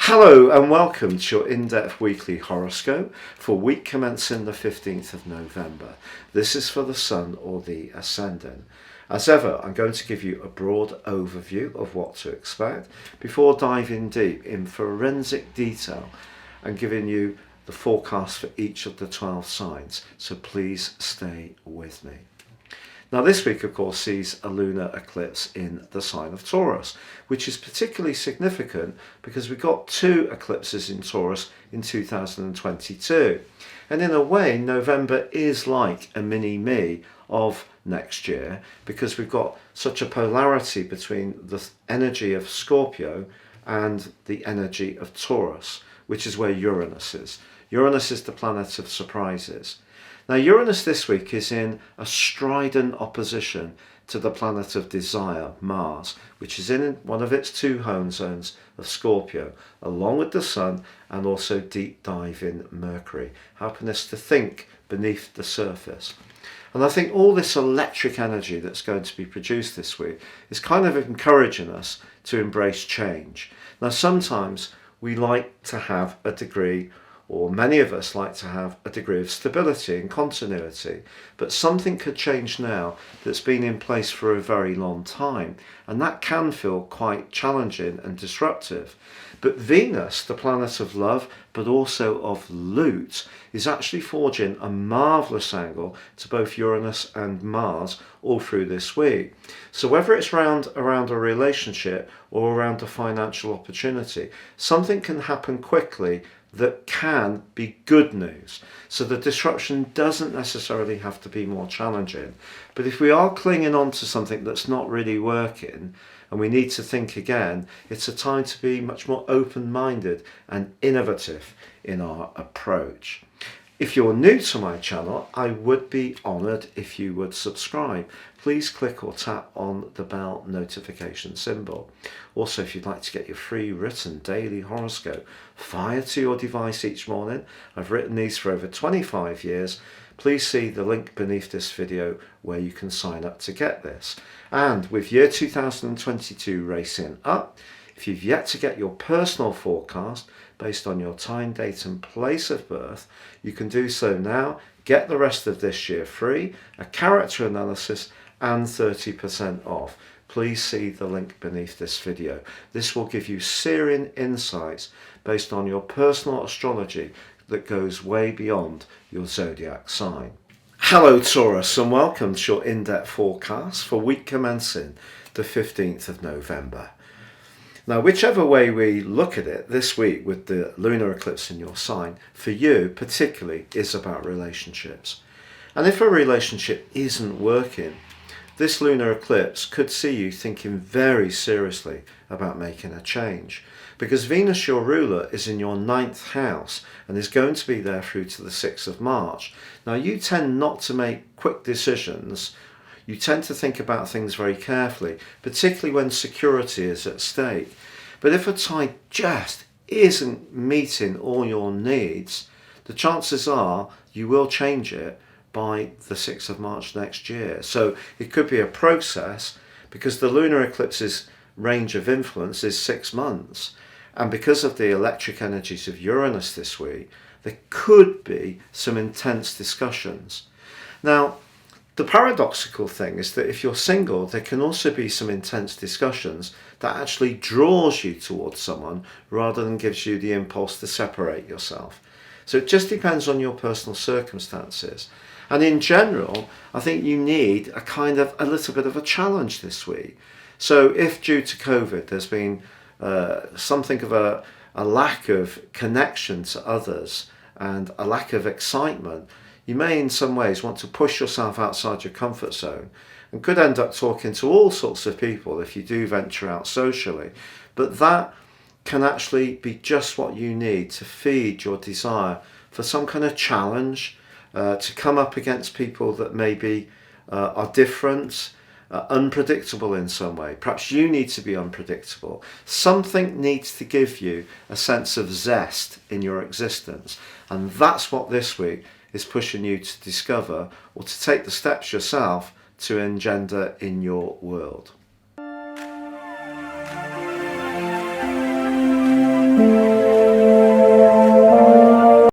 Hello and welcome to your in-depth weekly horoscope for week commencing the 15th of November. This is for the Sun or the Ascendant. As ever, I'm going to give you a broad overview of what to expect before diving deep in forensic detail and giving you the forecast for each of the 12 signs. So please stay with me. Now this week of course sees a lunar eclipse in the sign of Taurus, which is particularly significant because we got two eclipses in Taurus in 2022. And in a way November is like a mini-me of next year because we've got such a polarity between the energy of Scorpio and the energy of Taurus, which is where Uranus is. Uranus is the planet of surprises. Now Uranus this week is in a strident opposition to the planet of desire, Mars, which is in one of its two home zones of Scorpio, along with the Sun and also deep diving Mercury, helping us to think beneath the surface. And I think all this electric energy that's going to be produced this week is kind of encouraging us to embrace change. Now sometimes we like to have a degree, or many of us like to have a degree of stability and continuity, but something could change now that's been in place for a very long time, and that can feel quite challenging and disruptive. But Venus, the planet of love but also of loot, is actually forging a marvellous angle to both Uranus and Mars all through this week. So whether it's around a relationship or around a financial opportunity, something can happen quickly that can be good news. So the disruption doesn't necessarily have to be more challenging. But if we are clinging on to something that's not really working and we need to think again, it's a time to be much more open-minded and innovative in our approach. If you're new to my channel, I would be honoured if you would subscribe. Please click or tap on the bell notification symbol. Also, if you'd like to get your free written daily horoscope fired to your device each morning, I've written these for over 25 years. Please see the link beneath this video where you can sign up to get this. And with year 2022 racing up, if you've yet to get your personal forecast based on your time, date and place of birth, you can do so now. Get the rest of this year free, a character analysis and 30% off. Please see the link beneath this video. This will give you searing insights based on your personal astrology that goes way beyond your zodiac sign. Hello Taurus and welcome to your in-depth forecast for week commencing the 15th of November. Now, whichever way we look at it this week with the lunar eclipse in your sign, for you particularly is about relationships. And if a relationship isn't working, this lunar eclipse could see you thinking very seriously about making a change. Because Venus, your ruler, is in your 9th house and is going to be there through to the 6th of March. Now, you tend not to make quick decisions. You tend to think about things very carefully, particularly when security is at stake. But if a tie just isn't meeting all your needs, the chances are you will change it by the 6th of March next year. So it could be a process because the lunar eclipse's range of influence is 6 months. And because of the electric energies of Uranus this week, there could be some intense discussions. Now, the paradoxical thing is that if you're single, there can also be some intense discussions that actually draws you towards someone rather than gives you the impulse to separate yourself. So it just depends on your personal circumstances. And in general, I think you need a little bit of a challenge this week. So if due to COVID, there's been something of a lack of connection to others and a lack of excitement, you may in some ways want to push yourself outside your comfort zone and could end up talking to all sorts of people if you do venture out socially. But that can actually be just what you need to feed your desire for some kind of challenge, to come up against people that maybe are different, unpredictable in some way. Perhaps you need to be unpredictable. Something needs to give you a sense of zest in your existence. And that's what this week is pushing you to discover or to take the steps yourself to engender in your world.